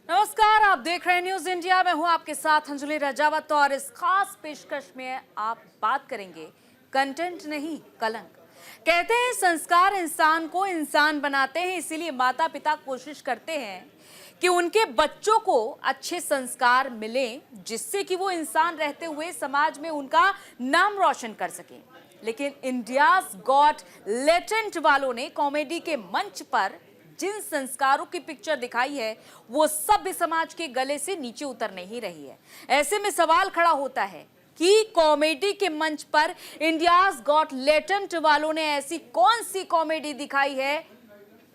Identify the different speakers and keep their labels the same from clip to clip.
Speaker 1: नमस्कार, आप देख रहे हैं न्यूज इंडिया। मैं हूं आपके साथ अंजलि रजावत और इस खास पेशकश में आप बात करेंगे कंटेंट नहीं कलंक। कहते हैं संस्कार इंसान को इंसान बनाते हैं, इसीलिए माता पिता कोशिश करते हैं कि उनके बच्चों को अच्छे संस्कार मिले, जिससे कि वो इंसान रहते हुए समाज में उनका नाम रोशन कर सके। लेकिन इंडियाज गॉट टैलेंट वालों ने कॉमेडी के मंच पर जिन संस्कारों की पिक्चर दिखाई है वो सभ्य समाज के गले से नीचे उतर नहीं रही है। ऐसे में सवाल खड़ा होता है कि कॉमेडी के मंच पर इंडियाज गॉट टैलेंट वालों ने ऐसी कौन सी कॉमेडी दिखाई है।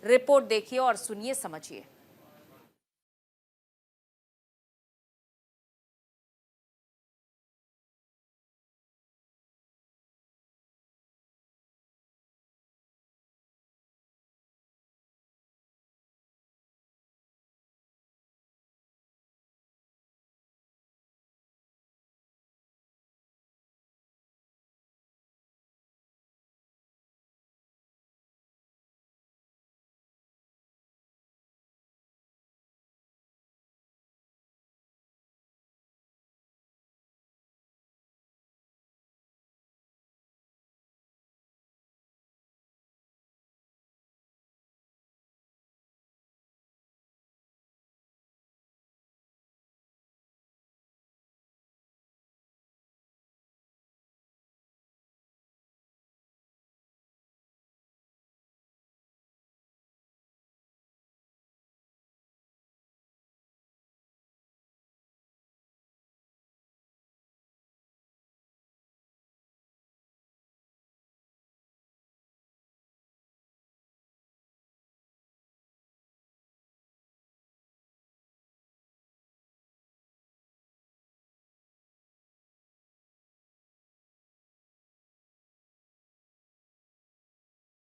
Speaker 1: रिपोर्ट देखिए और सुनिए, समझिए।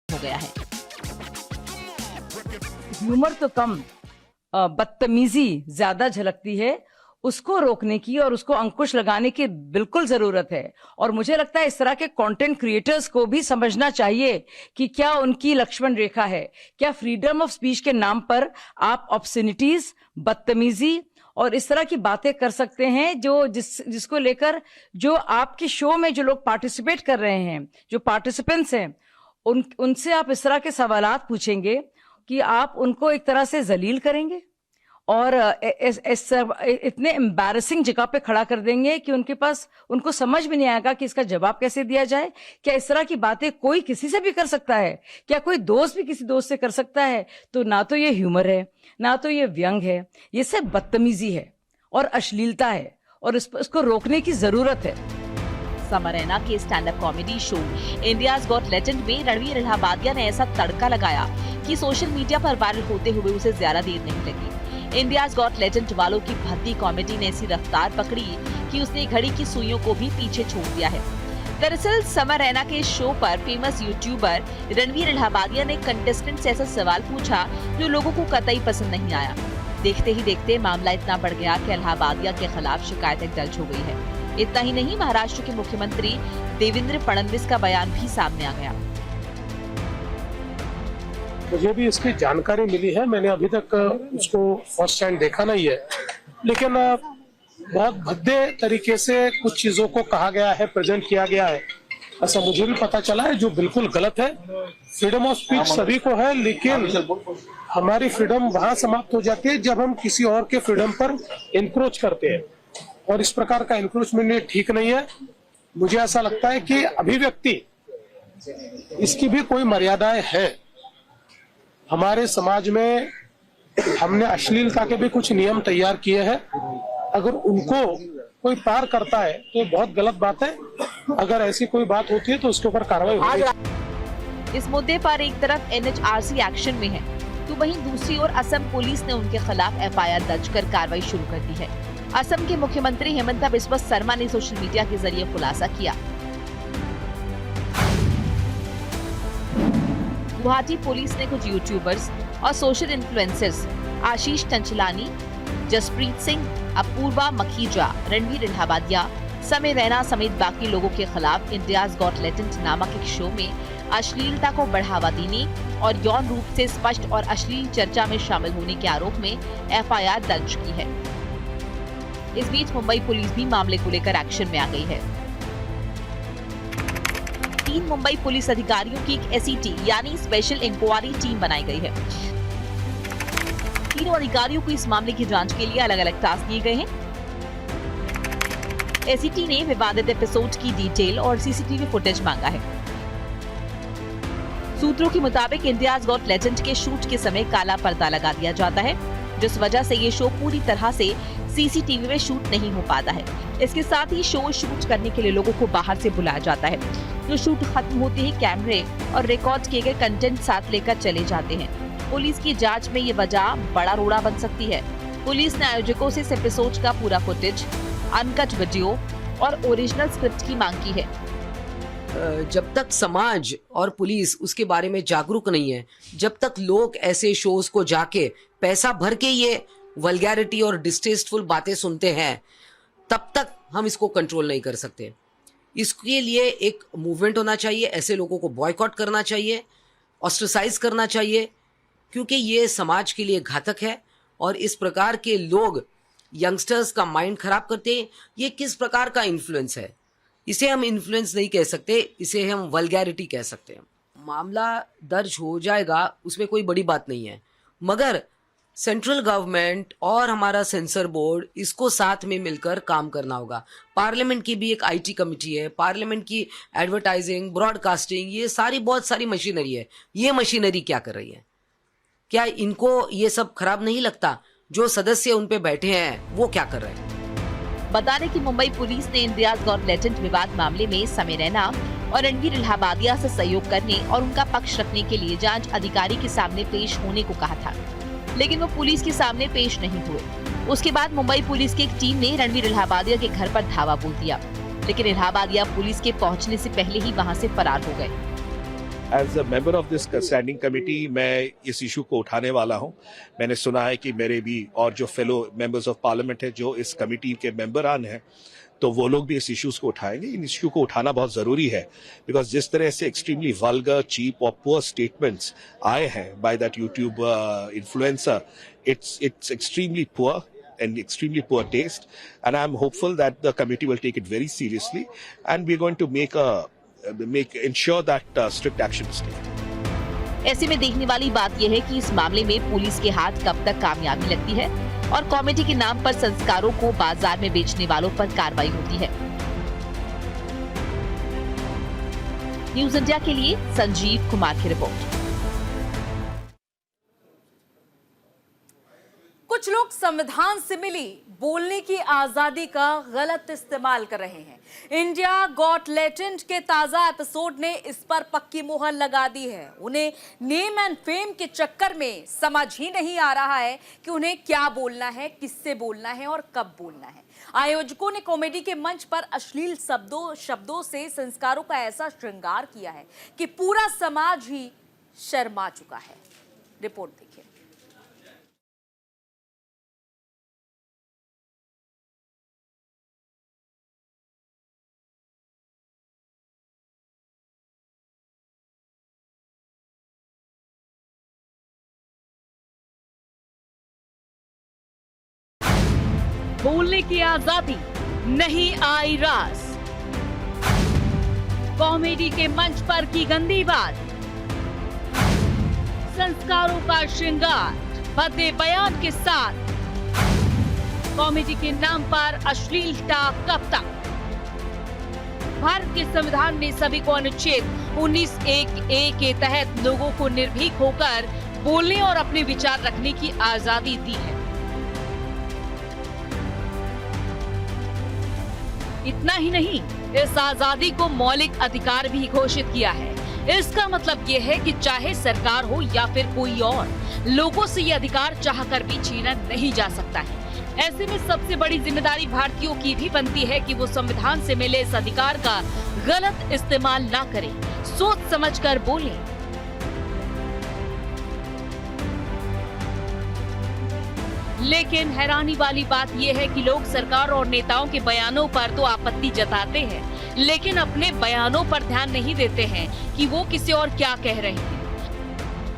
Speaker 2: हो गया है।
Speaker 3: ह्यूमर तो कम, बदतमीजी ज्यादा झलकती है। उसको रोकने की और उसको अंकुश लगाने की बिल्कुल जरूरत है। और मुझे लगता है इस तरह के कंटेंट क्रिएटर्स को भी समझना चाहिए कि क्या उनकी लक्ष्मण रेखा है। क्या फ्रीडम ऑफ स्पीच के नाम पर आप ऑब्ससिनिटीज, बदतमीजी और इस तरह की बातें कर सकते हैं जिसको लेकर जो आपके शो में जो लोग पार्टिसिपेट कर रहे हैं, जो पार्टिसिपेंट्स हैं, उनसे आप इस तरह के सवालात पूछेंगे कि आप उनको एक तरह से जलील करेंगे और इतने एम्बैरेसिंग जगह पे खड़ा कर देंगे कि उनको समझ भी नहीं आएगा कि इसका जवाब कैसे दिया जाए। क्या इस तरह की बातें कोई किसी से भी कर सकता है? क्या कोई दोस्त भी किसी दोस्त से कर सकता है? तो ना तो ये ह्यूमर है, ना तो ये व्यंग है, ये सब बदतमीजी है और अश्लीलता है और इसको रोकने की जरूरत है।
Speaker 2: समर रैना के stand up comedy show India's got talent में रणवीर इलाहाबादिया ने ऐसा तड़का लगाया कि सोशल मीडिया पर वायरल होते हुए उसे ज्यादा देर नहीं लगी। इंडियाज गॉट टैलेंट वालों की भद्दी कॉमेडी ने ऐसी रफ्तार पकड़ी कि उसने घड़ी की सुइयों को भी पीछे छोड़ दिया है। दरअसल समर रैना के शो पर फेमस यूट्यूबर रणवीर इलाहाबादिया ने कंटेस्टेंट से ऐसा सवाल पूछा जो लोगों को कतई पसंद नहीं आया। देखते ही देखते मामला इतना बढ़ गया कि इलाहाबादिया के खिलाफ शिकायतें दर्ज हो गई है। इतना ही नहीं, महाराष्ट्र के मुख्यमंत्री देवेंद्र फडणवीस का बयान भी सामने आ गया।
Speaker 4: मुझे भी इसकी जानकारी मिली है, मैंने अभी तक उसको फर्स्ट हैंड देखा नहीं है, लेकिन बहुत भद्दे तरीके से कुछ चीजों को कहा गया है, प्रेजेंट किया गया है, ऐसा मुझे भी पता चला है, जो बिल्कुल गलत है। फ्रीडम ऑफ स्पीच सभी को है, लेकिन हमारी फ्रीडम वहां समाप्त हो जाती है जब हम किसी और के फ्रीडम पर इंक्रोच करते हैं, और इस प्रकार का इंक्रोचमेंट ठीक नहीं है। मुझे ऐसा लगता है कि अभिव्यक्ति इसकी भी कोई मर्यादाएं है। हमारे समाज में हमने अश्लीलता के भी कुछ नियम तैयार किए हैं, अगर उनको कोई पार करता है तो बहुत गलत बात है। अगर ऐसी कोई बात होती है तो उसके ऊपर कार्रवाई होगी।
Speaker 2: इस मुद्दे पर एक तरफ एनएचआरसी एक्शन में है, तो वहीं दूसरी ओर असम पुलिस ने उनके खिलाफ एफआईआर दर्ज कर कार्रवाई शुरू कर दी है। असम के मुख्यमंत्री हेमंता बिस्वा शर्मा ने सोशल मीडिया के जरिए खुलासा किया। गुवाहाटी पुलिस ने कुछ यूट्यूबर्स और सोशल इन्फ्लुएंसर्स आशीष चंचलानी, जसप्रीत सिंह, अपूर्वा मखीजा, रणवीर इलाहाबादिया, समर रैना समेत बाकी लोगों के खिलाफ इंडियाज गॉट टैलेंट नामक एक शो में अश्लीलता को बढ़ावा देने और यौन रूप से स्पष्ट और अश्लील चर्चा में शामिल होने के आरोप में एफआईआर दर्ज की है। इस बीच मुंबई पुलिस भी मामले को लेकर एक्शन में आ गई है। 3 मुंबई पुलिस अधिकारियों की एक एसईटी यानी स्पेशल इंक्वायरी टीम बनाई गई है। तीनों अधिकारियों को इस मामले की जांच के लिए अलग अलग टास्क दिए गए हैं। एसईटी ने विवादित एपिसोड की डिटेल और सीसीटीवी फुटेज मांगा है। सूत्रों के मुताबिक इंडियाज गॉट लेजेंड के शूट के समय काला पर्दा लगा दिया जाता है, जिस वजह से ये शो पूरी तरह से सीसीटीवी में शूट नहीं हो पाता है। इसके साथ ही शो शूट करने के लिए लोगों को बाहर से बुलाया जाता है, जो शूट खत्म होते ही कैमरे और रिकॉर्ड किए गए कंटेंट साथ लेकर चले जाते हैं। पुलिस की जांच में ये वजह बड़ा रोड़ा बन सकती है। पुलिस ने आयोजकों से इस एपिसोड का पूरा फुटेज, अनकट वीडियो और ओरिजिनल स्क्रिप्ट की मांग की है।
Speaker 5: जब तक समाज और पुलिस उसके बारे में जागरूक नहीं है, जब तक लोग ऐसे शोज को जाके पैसा भर के ये वल्गैरिटी और डिस्टेस्टफुल बातें सुनते हैं, तब तक हम इसको कंट्रोल नहीं कर सकते। इसके लिए एक मूवमेंट होना चाहिए, ऐसे लोगों को बॉयकॉट करना चाहिए, ऑस्ट्रेसाइज करना चाहिए, क्योंकि ये समाज के लिए घातक है। और इस प्रकार के लोग यंगस्टर्स का माइंड खराब करते हैं। ये किस प्रकार का इन्फ्लुएंस है? इसे हम इन्फ्लुएंस नहीं कह सकते, इसे हम वल्गैरिटी कह सकते हैं। मामला दर्ज हो जाएगा, उसमें कोई बड़ी बात नहीं है, मगर सेंट्रल गवर्नमेंट और हमारा सेंसर बोर्ड इसको साथ में मिलकर काम करना होगा। पार्लियामेंट की भी एक आईटी कमेटी है, पार्लियामेंट की एडवर्टाइजिंग, ब्रॉडकास्टिंग, ये सारी बहुत सारी मशीनरी है। ये मशीनरी क्या कर रही है? क्या इनको ये सब खराब नहीं लगता? जो सदस्य उन पे बैठे हैं वो क्या कर रहे हैं?
Speaker 2: बता दें कि मुंबई पुलिस ने इंडियाज गॉट लेजेंड विवाद मामले में समय रैना और रणवीर इलाहाबादिया से सहयोग करने और उनका पक्ष रखने के लिए जांच अधिकारी के सामने पेश होने को कहा था, लेकिन वो पुलिस के सामने पेश नहीं हुए। उसके बाद मुंबई पुलिस की एक टीम ने रणवीर इलाहाबादिया के घर पर धावा बोल दिया, लेकिन इलाहाबादिया पुलिस के पहुंचने से पहले ही वहां से फरार हो गए।
Speaker 6: As a member of this standing committee मैं इस इशू को उठाने वाला हूं। मैंने सुना है कि मेरे भी और जो फेलो मेंबर्स ऑफ पार्लियामेंट है जो इस कमेटी के मेंबरान हैं, तो वो लोग भी इस इश्यूज को उठाएंगे। इन इश्यू को उठाना बहुत जरूरी है, बिकॉज जिस तरह से एक्सट्रीमली वल्गर, चीप और पुअर स्टेटमेंट्स आए हैं by that YouTube influencer, it's extremely poor and extremely poor taste, and I'm hopeful that the committee will take it very seriously, and we're going to ensure that strict action is taken.
Speaker 2: ऐसे में देखने वाली बात यह है कि इस मामले में पुलिस के हाथ कब तक कामयाबी लगती है और कॉमेडी के नाम पर संस्कारों को बाजार में बेचने वालों पर कार्रवाई होती है। न्यूज इंडिया के लिए संजीव कुमार की रिपोर्ट।
Speaker 1: कुछ लोग संविधान से मिली बोलने की आजादी का गलत इस्तेमाल कर रहे हैं। इंडिया गॉट लेजेंड के ताजा एपिसोड ने इस पर पक्की मुहर लगा दी है। उन्हें नेम एंड फेम के चक्कर में समझ ही नहीं आ रहा है कि उन्हें क्या बोलना है, किससे बोलना है और कब बोलना है। आयोजकों ने कॉमेडी के मंच पर अश्लील शब्दों से संस्कारों का ऐसा श्रृंगार किया है कि पूरा समाज ही शर्मा चुका है। रिपोर्ट देखिए।
Speaker 7: बोलने की आजादी नहीं आई रास, कॉमेडी के मंच पर की गंदी बात, संस्कारों का श्रृंगार भद्दे बयान के साथ कॉमेडी के नाम पर अश्लीलता कब तक? भारत के संविधान ने सभी को अनुच्छेद 19(1)(a) के तहत लोगों को निर्भीक होकर बोलने और अपने विचार रखने की आजादी दी है। इतना ही नहीं, इस आजादी को मौलिक अधिकार भी घोषित किया है। इसका मतलब ये है कि चाहे सरकार हो या फिर कोई और, लोगों से ये अधिकार चाहकर भी छीना नहीं जा सकता है। ऐसे में सबसे बड़ी जिम्मेदारी भारतीयों की भी बनती है कि वो संविधान से मिले इस अधिकार का गलत इस्तेमाल ना करें, सोच समझकर बोलें। लेकिन हैरानी वाली बात यह है कि लोग सरकार और नेताओं के बयानों पर तो आपत्ति जताते हैं, लेकिन अपने बयानों पर ध्यान नहीं देते हैं कि वो किसी और क्या कह रहे हैं।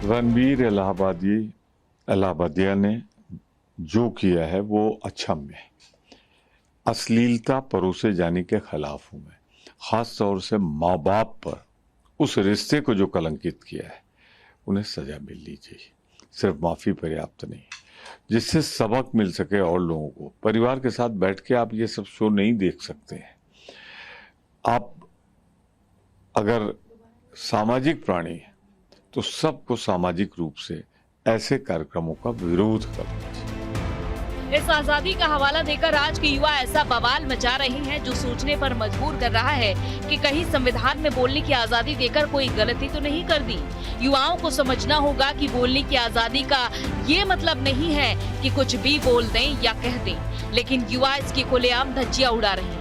Speaker 8: रणवीर इलाहाबादिया ने जो किया है वो अक्षम्य है। अश्लीलता परोसे जाने के खिलाफ हूं मैं। खास तौर से माँ बाप पर उस रिश्ते को जो कलंकित किया है उन्हें सजा मिलनी चाहिए। सिर्फ माफी पर्याप्त नहीं, जिससे सबक मिल सके और लोगों को। परिवार के साथ बैठ के आप ये सब शो नहीं देख सकते हैं। आप अगर सामाजिक प्राणी हैं तो सबको सामाजिक रूप से ऐसे कार्यक्रमों का विरोध करना चाहिए।
Speaker 7: इस आजादी का हवाला देकर आज के युवा ऐसा बवाल मचा रहे हैं जो सोचने पर मजबूर कर रहा है कि कहीं संविधान में बोलने की आजादी देकर कोई गलती तो नहीं कर दी। युवाओं को समझना होगा कि बोलने की आजादी का ये मतलब नहीं है कि कुछ भी बोल दें या कह दें, लेकिन युवा इसकी खुलेआम धज्जियां उड़ा रहे हैं।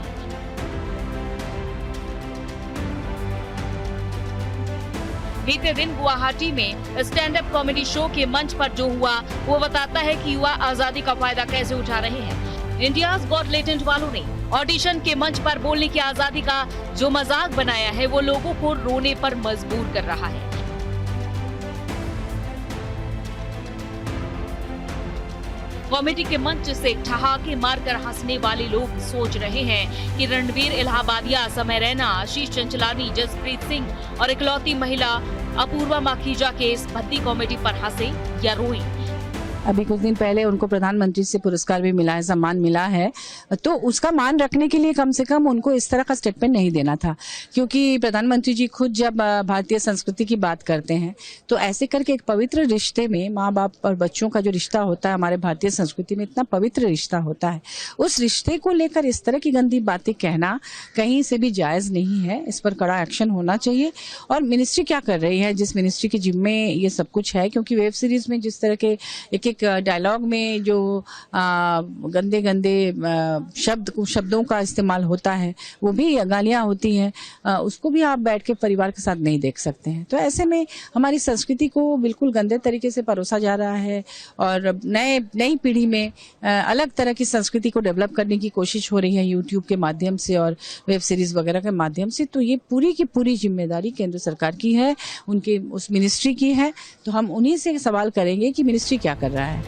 Speaker 7: बीते दिन गुवाहाटी में स्टैंड अप कॉमेडी शो के मंच पर जो हुआ वो बताता है कि युवा आजादी का फायदा कैसे उठा रहे हैं। इंडियाज गॉट लेटेंट वालों ने ऑडिशन के मंच पर बोलने की आजादी का जो मजाक बनाया है वो लोगों को रोने पर मजबूर कर रहा है। कॉमेडी के मंच से ठहाके मारकर हंसने वाले लोग सोच रहे हैं कि रणवीर इलाहाबादिया, समय रैना, आशीष चंचलानी, जसप्रीत सिंह और इकलौती महिला अपूर्वा माखीजा के इस भद्दी कॉमेडी पर हंसे या रोए।
Speaker 9: अभी कुछ दिन पहले उनको प्रधानमंत्री से पुरस्कार भी मिला है, सम्मान मिला है, तो उसका मान रखने के लिए कम से कम उनको इस तरह का स्टेटमेंट नहीं देना था। क्योंकि प्रधानमंत्री जी खुद जब भारतीय संस्कृति की बात करते हैं तो ऐसे करके एक पवित्र रिश्ते में माँ बाप और बच्चों का जो रिश्ता होता है हमारे भारतीय संस्कृति में इतना पवित्र रिश्ता होता है, उस रिश्ते को लेकर इस तरह की गंदी बातें कहना कहीं से भी जायज़ नहीं है। इस पर कड़ा एक्शन होना चाहिए। और मिनिस्ट्री क्या कर रही है, जिस मिनिस्ट्री के जिम्मे ये सब कुछ है, क्योंकि वेब सीरीज में जिस तरह के एक डायलॉग में जो गंदे गंदे शब्दों का इस्तेमाल होता है, वो भी गालियाँ होती हैं, उसको भी आप बैठ के परिवार के साथ नहीं देख सकते हैं। तो ऐसे में हमारी संस्कृति को बिल्कुल गंदे तरीके से परोसा जा रहा है और नई पीढ़ी में अलग तरह की संस्कृति को डेवलप करने की कोशिश हो रही है यूट्यूब के माध्यम से और वेब सीरीज वगैरह के माध्यम से। तो ये पूरी की पूरी जिम्मेदारी केंद्र सरकार की है, उनके उस मिनिस्ट्री की है। तो हम उन्हीं से सवाल करेंगे कि मिनिस्ट्री क्या कर रहा है।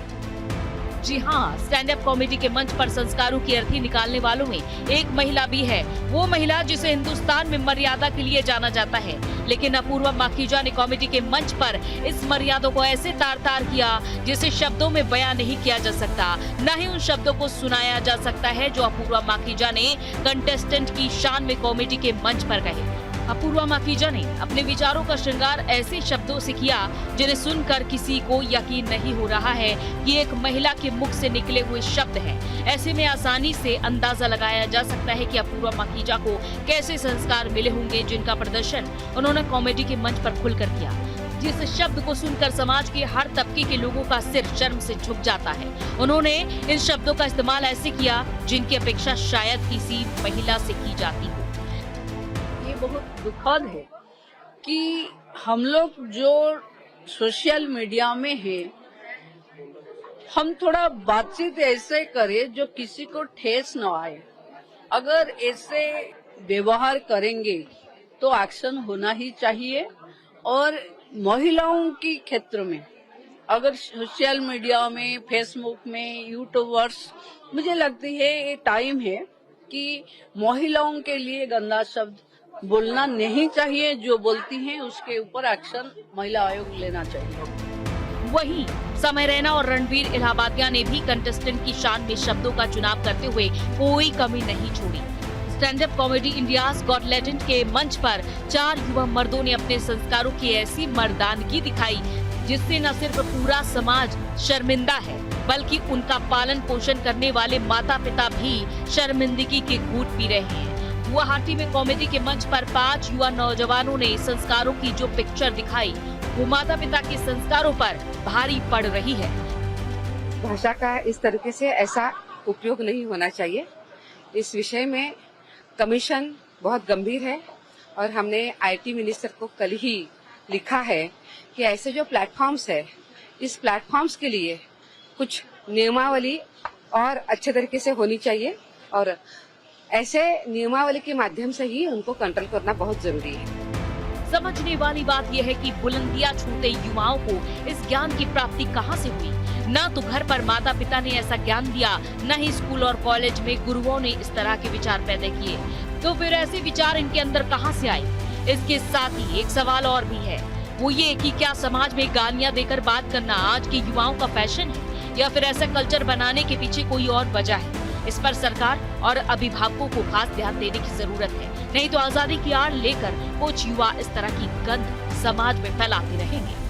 Speaker 7: जी हाँ, स्टैंड अप कॉमेडी के मंच पर संस्कारों की अर्थी निकालने वालों में एक महिला भी है, वो महिला जिसे हिंदुस्तान में मर्यादा के लिए जाना जाता है। लेकिन अपूर्वा माखीजा ने कॉमेडी के मंच पर इस मर्यादा को ऐसे तार-तार किया जिसे शब्दों में बयां नहीं किया जा सकता, न ही उन शब्दों को सुनाया जा सकता है जो अपूर्वा माखीजा ने कंटेस्टेंट की शान में कॉमेडी के मंच पर कहे। अपूर्वा माखीजा ने अपने विचारों का श्रृंगार ऐसे शब्दों से किया जिन्हें सुनकर किसी को यकीन नहीं हो रहा है कि एक महिला के मुख से निकले हुए शब्द हैं। ऐसे में आसानी से अंदाजा लगाया जा सकता है कि अपूर्वा माखीजा को कैसे संस्कार मिले होंगे जिनका प्रदर्शन उन्होंने कॉमेडी के मंच पर खुलकर किया। जिस शब्द को सुनकर समाज के हर तबके के लोगों का सिर शर्म से झुक जाता है, उन्होंने इन शब्दों का इस्तेमाल ऐसे किया जिनकी अपेक्षा शायद किसी महिला से की जाती हो।
Speaker 10: ये बहुत दुखद है कि हम लोग जो सोशल मीडिया में हैं, हम थोड़ा बातचीत ऐसे करें जो किसी को ठेस न आए। अगर ऐसे व्यवहार करेंगे तो एक्शन होना ही चाहिए। और महिलाओं की क्षेत्र में अगर सोशल मीडिया में, फेसबुक में, यूट्यूबर्स, मुझे लगती है ये टाइम है कि महिलाओं के लिए गंदा शब्द बोलना नहीं चाहिए। जो बोलती हैं उसके ऊपर एक्शन महिला आयोग लेना चाहिए।
Speaker 7: वहीं समय रैना और रणवीर इलाहाबादिया ने भी कंटेस्टेंट की शान में शब्दों का चुनाव करते हुए कोई कमी नहीं छोड़ी। Stand up comedy India's got latent के मंच पर 4 युवा मर्दों ने अपने संस्कारों की ऐसी मर्दानगी दिखाई जिससे न सिर्फ पूरा समाज शर्मिंदा है बल्कि उनका पालन पोषण करने वाले माता पिता भी शर्मिंदगी के घूंट पी रहे हैं। गुवाहाटी में कॉमेडी के मंच पर 5 युवा नौजवानों ने संस्कारों की जो पिक्चर दिखाई वो माता पिता के संस्कारों पर भारी पड़ रही है।
Speaker 11: भाषा का इस तरीके से ऐसा उपयोग नहीं होना चाहिए। इस विषय में कमीशन बहुत गंभीर है और हमने आईटी मिनिस्टर को कल ही लिखा है कि ऐसे जो प्लेटफॉर्म्स है, इस प्लेटफॉर्म्स के लिए कुछ नियमावली और अच्छे तरीके से होनी चाहिए और ऐसे नियमावली के माध्यम से ही उनको कंट्रोल करना बहुत जरूरी है।
Speaker 7: समझने वाली बात यह है कि बुलंदियां छूते युवाओं को इस ज्ञान की प्राप्ति कहां से हुई। न तो घर पर माता पिता ने ऐसा ज्ञान दिया, न ही स्कूल और कॉलेज में गुरुओं ने इस तरह के विचार पैदा किए, तो फिर ऐसे विचार इनके अंदर कहां से आए। इसके साथ ही एक सवाल और भी है, वो ये कि क्या समाज में गालियां देकर बात करना आज के युवाओं का फैशन है, या फिर ऐसा कल्चर बनाने के पीछे कोई और वजह है। इस पर सरकार और अभिभावकों को खास ध्यान देने की जरूरत है, नहीं तो आजादी की आड़ लेकर कुछ युवा इस तरह की गंध समाज में फैलाते रहेंगे।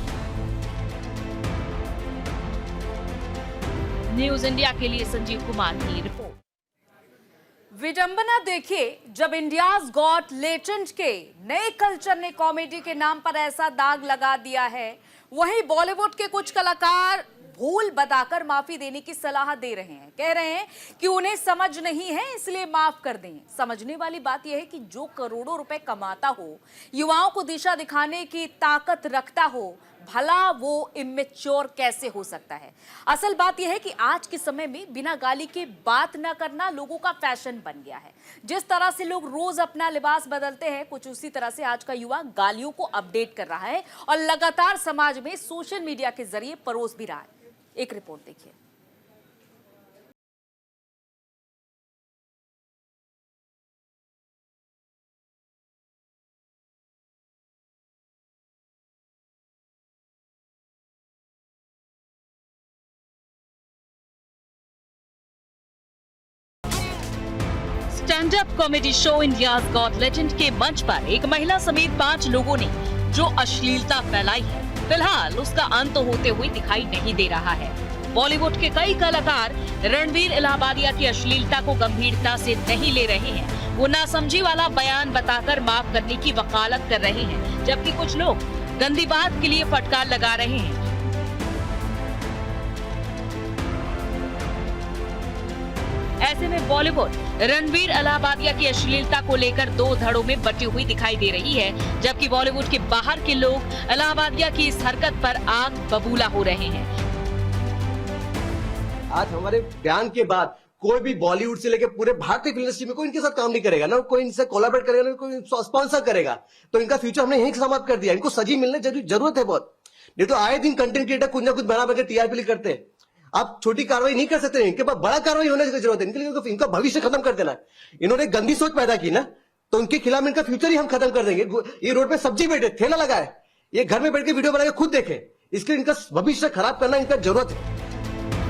Speaker 7: न्यूज इंडिया के लिए संजीव कुमार की रिपोर्ट।
Speaker 1: विडंबना देखिए, जब इंडियाज गॉट लेटेंट के नए कल्चर ने कॉमेडी के नाम पर ऐसा दाग लगा दिया है, वहीं बॉलीवुड के कुछ कलाकार भूल बताकर माफी देने की सलाह दे रहे हैं। कह रहे हैं कि उन्हें समझ नहीं है इसलिए माफ कर दें। समझने वाली बात यह है कि जो करोड़ों रुपए कमाता हो, युवाओं को दिशा दिखाने की ताकत रखता हो, भला वो इमेच्योर कैसे हो सकता है। असल बात यह है कि आज के समय में बिना गाली के बात न करना लोगों का फैशन बन गया है। जिस तरह से लोग रोज अपना लिबास बदलते हैं, कुछ उसी तरह से आज का युवा गालियों को अपडेट कर रहा है और लगातार समाज में सोशल मीडिया के जरिए परोस भी रहा है। एक रिपोर्ट देखिए।
Speaker 7: Stand up comedy show India's got legend के मंच पर एक महिला समेत 5 लोगों ने जो अश्लीलता फैलाई है, फिलहाल उसका अंत होते हुए दिखाई नहीं दे रहा है। बॉलीवुड के कई कलाकार रणवीर इलाहाबादिया की अश्लीलता को गंभीरता से नहीं ले रहे हैं। वो नासमझी वाला बयान बताकर माफ करने की वकालत कर रहे हैं, जबकि कुछ लोग गंदी बात के लिए फटकार लगा रहे हैं। ऐसे में बॉलीवुड रणवीर इलाहाबादिया की अश्लीलता को लेकर 2 धड़ों में बटी हुई दिखाई दे रही है, जबकि बॉलीवुड के बाहर के लोग इलाहाबादिया की इस हरकत पर आग बबूला हो रहे हैं।
Speaker 12: आज हमारे बयान के बाद कोई भी बॉलीवुड से लेकर पूरे भारतीय फिल्म इंडस्ट्री में कोई इनके साथ काम नहीं करेगा, ना कोई इनसे कोलैबोरेट करेगा, ना कोई स्पॉन्सर करेगा। तो इनका फ्यूचर हमने यहीं समाप्त कर दिया। इनको सजी मिलने जरूरत है बहुत, नहीं तो आए दिन कंटेंट क्रिएटर कुछ ना कुछ बना बना टीआरपी करते हैं। आप छोटी कार्रवाई नहीं कर सकते, इनके पास बड़ा कार्रवाई होने की जरूरत है। इनके लिए इनका भविष्य खत्म कर देना। इन्होंने गंदी सोच पैदा की ना, तो उनके खिलाफ इनका फ्यूचर ही हम खत्म कर देंगे। ये रोड पे सब्जी बैठे ठेला लगा है, ये घर में बैठ के वीडियो बना के खुद देखे, इसके इनका भविष्य खराब करना इनका जरूरत है।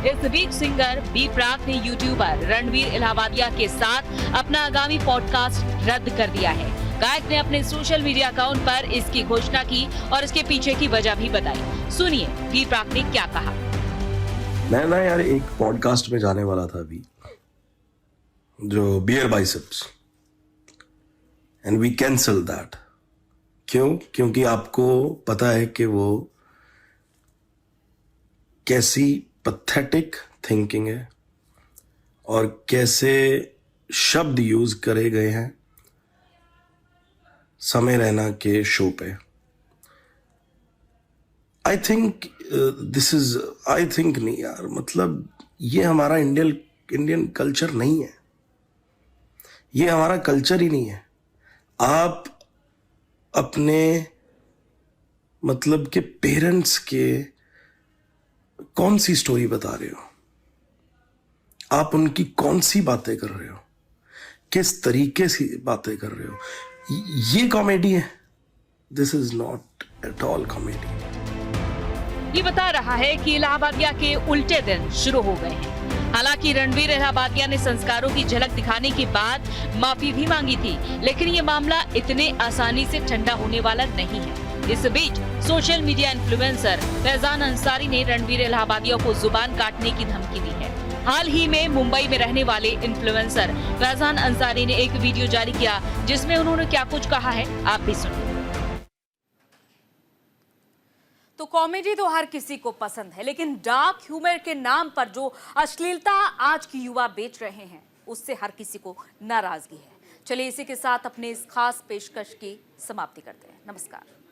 Speaker 7: इस बीच सिंगर बी प्राक ने यूट्यूबर रणवीर इलाहाबादिया के साथ अपना आगामी पॉडकास्ट रद्द कर दिया है। गायक ने अपने सोशल मीडिया अकाउंट पर इसकी घोषणा की और इसके पीछे की वजह भी बताई। सुनिए बी प्राक ने क्या कहा।
Speaker 13: मैं ना यार एक पॉडकास्ट में जाने वाला था अभी, जो bear biceps, and we cancel that. क्योंकि आपको पता है कि वो कैसी पैथेटिक थिंकिंग है और कैसे शब्द यूज करे गए हैं समय रैना के शो पे। आई थिंक नहीं यार, मतलब ये हमारा इंडियन कल्चर नहीं है, ये हमारा कल्चर ही नहीं है। आप अपने मतलब के पेरेंट्स के कौन सी स्टोरी बता रहे हो, आप उनकी कौन सी बातें कर रहे हो, किस तरीके से बातें कर रहे हो, ये कॉमेडी है? This is not at all comedy.
Speaker 7: ये बता रहा है कि इलाहाबादिया के उल्टे दिन शुरू हो गए हैं। हालांकि रणवीर इलाहाबादिया ने संस्कारों की झलक दिखाने के बाद माफी भी मांगी थी, लेकिन ये मामला इतने आसानी से ठंडा होने वाला नहीं है। इस बीच social media influencer Faizan Ansari ने रणवीर इलाहाबादिया को जुबान काटने की धमकी दी है। हाल ही में मुंबई में रहने वाले इन्फ्लुएंसर फैजान अंसारी ने एक वीडियो जारी किया, जिसमें उन्होंने क्या कुछ कहा है आप भी सुनिए।
Speaker 1: तो कॉमेडी तो हर किसी को पसंद है, लेकिन डार्क ह्यूमर के नाम पर जो अश्लीलता आज की युवा बेच रहे हैं, उससे हर किसी को नाराजगी है। चलिए इसी के साथ अपने इस खास पेशकश की समाप्ति करते हैं। नमस्कार।